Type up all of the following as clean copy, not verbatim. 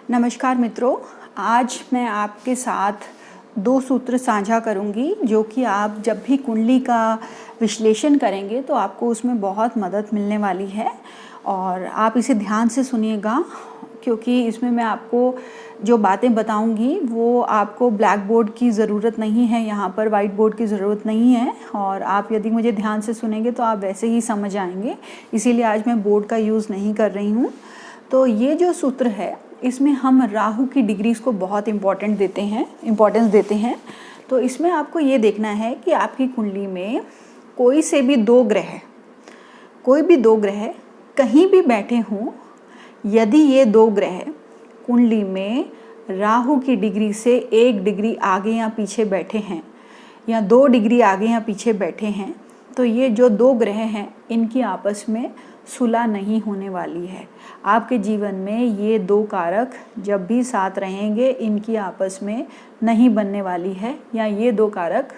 नमस्कार मित्रों, आज मैं आपके साथ दो सूत्र साझा करूंगी जो कि आप जब भी कुंडली का विश्लेषण करेंगे तो आपको उसमें बहुत मदद मिलने वाली है। और आप इसे ध्यान से सुनिएगा क्योंकि इसमें मैं आपको जो बातें बताऊंगी वो आपको ब्लैक बोर्ड की ज़रूरत नहीं है, यहाँ पर वाइट बोर्ड की ज़रूरत नहीं है। और आप यदि मुझे ध्यान से सुनेंगे तो आप वैसे ही समझ आएंगे, इसीलिए आज मैं बोर्ड का यूज़ नहीं कर रही हूँ। तो ये जो सूत्र है इसमें हम राहु की डिग्रीज़ को बहुत इम्पोर्टेंस देते हैं। तो इसमें आपको ये देखना है कि आपकी कुंडली में कोई भी दो ग्रह कहीं भी बैठे हों, यदि ये दो ग्रह कुंडली में राहु की डिग्री से 1 डिग्री आगे या पीछे बैठे हैं या 2 डिग्री आगे या पीछे बैठे हैं, तो ये जो दो ग्रह हैं इनकी आपस में सुलह नहीं होने वाली है। आपके जीवन में ये दो कारक जब भी साथ रहेंगे इनकी आपस में नहीं बनने वाली है, या ये दो कारक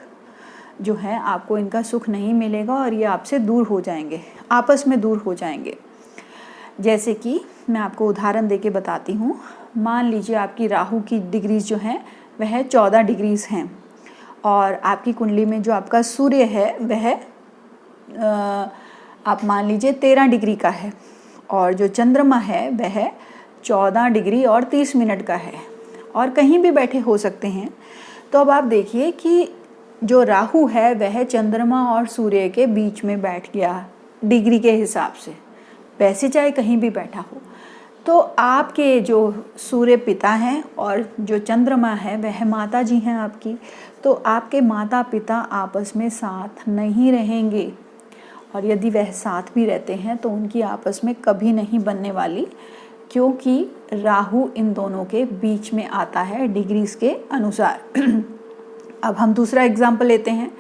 जो हैं आपको इनका सुख नहीं मिलेगा और ये आपसे दूर हो जाएंगे, आपस में दूर हो जाएंगे। जैसे कि मैं आपको उदाहरण देके बताती हूँ। मान लीजिए आपकी राहु की डिग्रीज जो हैं वह 14 डिग्रीज हैं और आपकी कुंडली में जो आपका सूर्य है वह आप मान लीजिए 13 डिग्री का है और जो चंद्रमा है वह 14 डिग्री और 30 मिनट का है और कहीं भी बैठे हो सकते हैं। तो अब आप देखिए कि जो राहु है वह चंद्रमा और सूर्य के बीच में बैठ गया डिग्री के हिसाब से, वैसे चाहे कहीं भी बैठा हो। तो आपके जो सूर्य पिता हैं और जो चंद्रमा है वह माता जी हैं आपकी, तो आपके माता पिता आपस में साथ नहीं रहेंगे और यदि वह साथ भी रहते हैं तो उनकी आपस में कभी नहीं बनने वाली, क्योंकि राहु इन दोनों के बीच में आता है डिग्रीज के अनुसार। अब हम दूसरा एग्जाम्पल लेते हैं।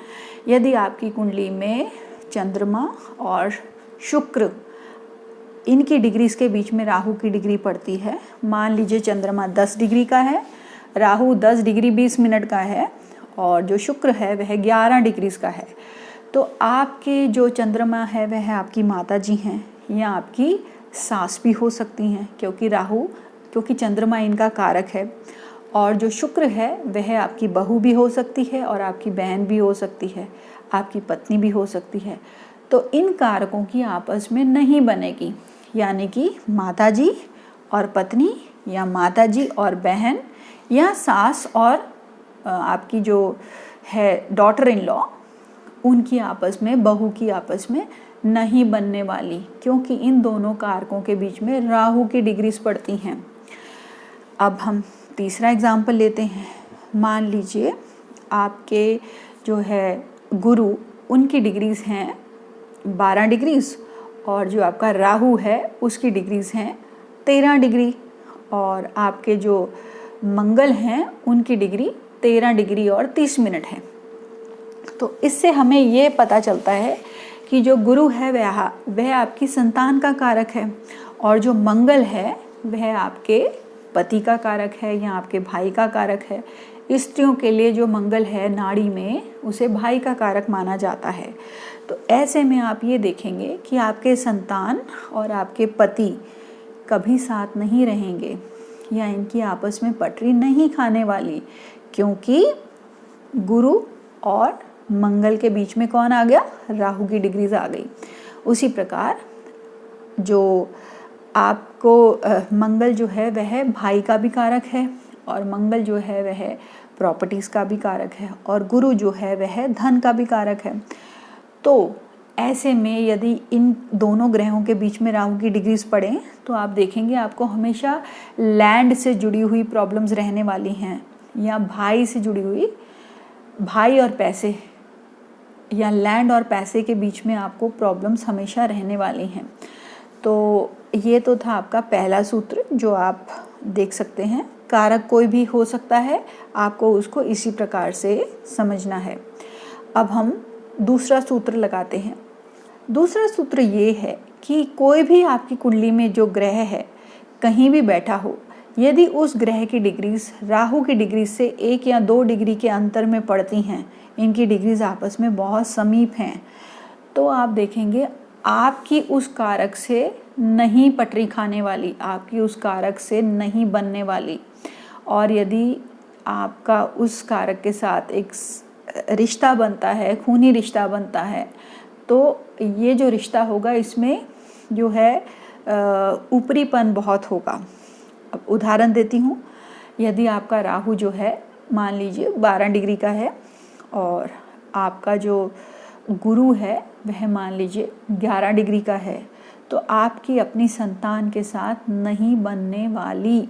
यदि आपकी कुंडली में चंद्रमा और शुक्र इनकी डिग्रीज के बीच में राहु की डिग्री पड़ती है, मान लीजिए चंद्रमा 10 डिग्री का है, राहु 10 डिग्री 20 मिनट का है और जो शुक्र है वह 11 डिग्रीज का है, तो आपके जो चंद्रमा है वह आपकी माता जी हैं या आपकी सास भी हो सकती हैं, क्योंकि चंद्रमा इनका कारक है। और जो शुक्र है वह आपकी बहू भी हो सकती है और आपकी बहन भी हो सकती है, आपकी पत्नी भी हो सकती है। तो इन कारकों की आपस में नहीं बनेगी, यानी कि माता जी और पत्नी या माता जी और बहन या सास और आपकी जो है डॉटर इन लॉ, उनकी आपस में, बहू की आपस में नहीं बनने वाली, क्योंकि इन दोनों कारकों के बीच में राहु की डिग्रीज पड़ती हैं। अब हम तीसरा एग्जाम्पल लेते हैं। मान लीजिए आपके जो है गुरु, उनकी डिग्रीज हैं 12 डिग्रीज और जो आपका राहु है उसकी डिग्रीज हैं 13 डिग्री और आपके जो मंगल हैं उनकी डिग्री 13 डिग्री और 30 मिनट है। तो इससे हमें ये पता चलता है कि जो गुरु है वह आपकी संतान का कारक है और जो मंगल है वह आपके पति का कारक है या आपके भाई का कारक है। स्त्रियों के लिए जो मंगल है नाड़ी में, उसे भाई का कारक माना जाता है। तो ऐसे में आप ये देखेंगे कि आपके संतान और आपके पति कभी साथ नहीं रहेंगे या इनकी आपस में पटरी नहीं खाने वाली, क्योंकि गुरु और मंगल के बीच में कौन आ गया? राहु की डिग्रीज आ गई। उसी प्रकार जो आपको मंगल जो है वह भाई का भी कारक है और मंगल जो है वह प्रॉपर्टीज़ का भी कारक है और गुरु जो है वह धन का भी कारक है। तो ऐसे में यदि इन दोनों ग्रहों के बीच में राहु की डिग्रीज पड़ें तो आप देखेंगे आपको हमेशा लैंड से जुड़ी हुई प्रॉब्लम्स रहने वाली हैं, या भाई से जुड़ी हुई, भाई और पैसे या लैंड और पैसे के बीच में आपको प्रॉब्लम्स हमेशा रहने वाली हैं। तो ये तो था आपका पहला सूत्र जो आप देख सकते हैं। कारक कोई भी हो सकता है, आपको उसको इसी प्रकार से समझना है। अब हम दूसरा सूत्र लगाते हैं। दूसरा सूत्र ये है कि कोई भी आपकी कुंडली में जो ग्रह है कहीं भी बैठा हो, यदि उस ग्रह की डिग्रीज राहु की डिग्रीज से 1 या 2 डिग्री के अंतर में पड़ती हैं, इनकी डिग्रीज आपस में बहुत समीप हैं, तो आप देखेंगे आपकी उस कारक से नहीं पटरी खाने वाली, आपकी उस कारक से नहीं बनने वाली। और यदि आपका उस कारक के साथ एक रिश्ता बनता है, खूनी रिश्ता बनता है, तो ये जो रिश्ता होगा इसमें जो है ऊपरीपन बहुत होगा। अब उदाहरण देती हूँ, यदि आपका राहु जो है मान लीजिए 12 डिग्री का है और आपका जो गुरु है वह मान लीजिए 11 डिग्री का है, तो आपकी अपनी संतान के साथ नहीं बनने वाली।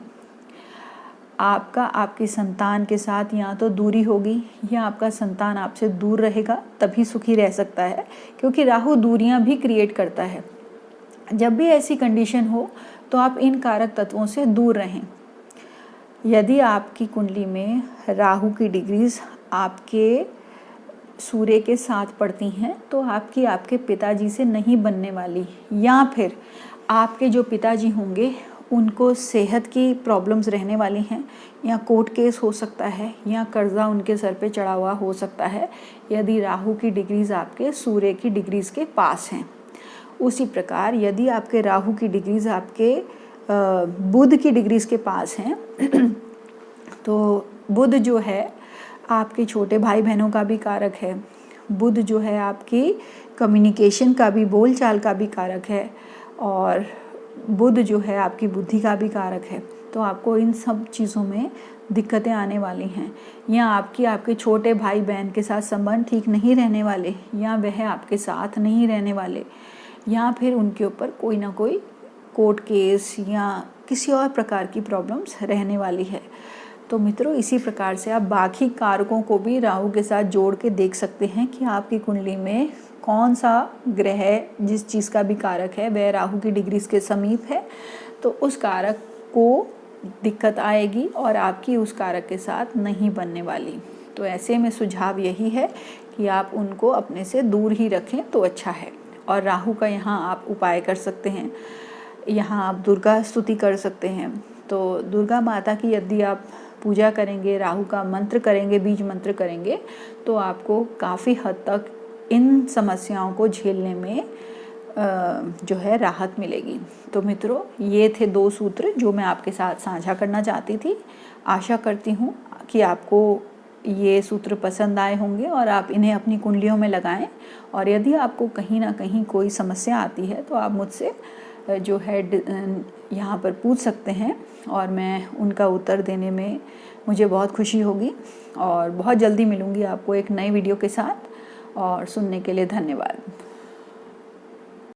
आपका आपकी संतान के साथ या तो दूरी होगी या आपका संतान आपसे दूर रहेगा, तभी सुखी रह सकता है, क्योंकि राहु दूरियां भी क्रिएट करता है। जब भी ऐसी कंडीशन हो तो आप इन कारक तत्वों से दूर रहें। यदि आपकी कुंडली में राहु की डिग्रीज आपके सूर्य के साथ पड़ती हैं तो आपके पिताजी से नहीं बनने वाली, या फिर आपके जो पिताजी होंगे उनको सेहत की प्रॉब्लम्स रहने वाली हैं, या कोर्ट केस हो सकता है, या कर्जा उनके सर पे चढ़ा हुआ हो सकता है, यदि राहु की डिग्रीज आपके सूर्य की डिग्रीज के पास हैं। उसी प्रकार यदि आपके राहु की डिग्रीज आपके बुध की डिग्रीज के पास हैं तो बुध जो है आपके छोटे भाई बहनों का भी कारक है, बुध जो है आपकी कम्युनिकेशन का भी, बोलचाल का भी कारक है, और बुध जो है आपकी बुद्धि का भी कारक है। तो आपको इन सब चीज़ों में दिक्कतें आने वाली हैं, या आपके छोटे भाई बहन के साथ संबंध ठीक नहीं रहने वाले, या वह आपके साथ नहीं रहने वाले, या फिर उनके ऊपर कोई ना कोई कोर्ट केस या किसी और प्रकार की प्रॉब्लम्स रहने वाली है। तो मित्रों, इसी प्रकार से आप बाकी कारकों को भी राहु के साथ जोड़ के देख सकते हैं कि आपकी कुंडली में कौन सा ग्रह जिस चीज़ का भी कारक है वह राहु की डिग्रीज के समीप है, तो उस कारक को दिक्कत आएगी और आपकी उस कारक के साथ नहीं बनने वाली। तो ऐसे में सुझाव यही है कि आप उनको अपने से दूर ही रखें तो अच्छा है। और राहु का यहाँ आप उपाय कर सकते हैं, यहाँ आप दुर्गा स्तुति कर सकते हैं। तो दुर्गा माता की यदि आप पूजा करेंगे, राहु का मंत्र करेंगे, बीज मंत्र करेंगे, तो आपको काफ़ी हद तक इन समस्याओं को झेलने में जो है राहत मिलेगी। तो मित्रों, ये थे 2 सूत्र जो मैं आपके साथ साझा करना चाहती थी। आशा करती हूँ कि आपको ये सूत्र पसंद आए होंगे और आप इन्हें अपनी कुंडलियों में लगाएं। और यदि आपको कहीं ना कहीं कोई समस्या आती है तो आप मुझसे जो है यहाँ पर पूछ सकते हैं और मैं उनका उत्तर देने में मुझे बहुत खुशी होगी। और बहुत जल्दी मिलूँगी आपको एक नई वीडियो के साथ, और सुनने के लिए धन्यवाद।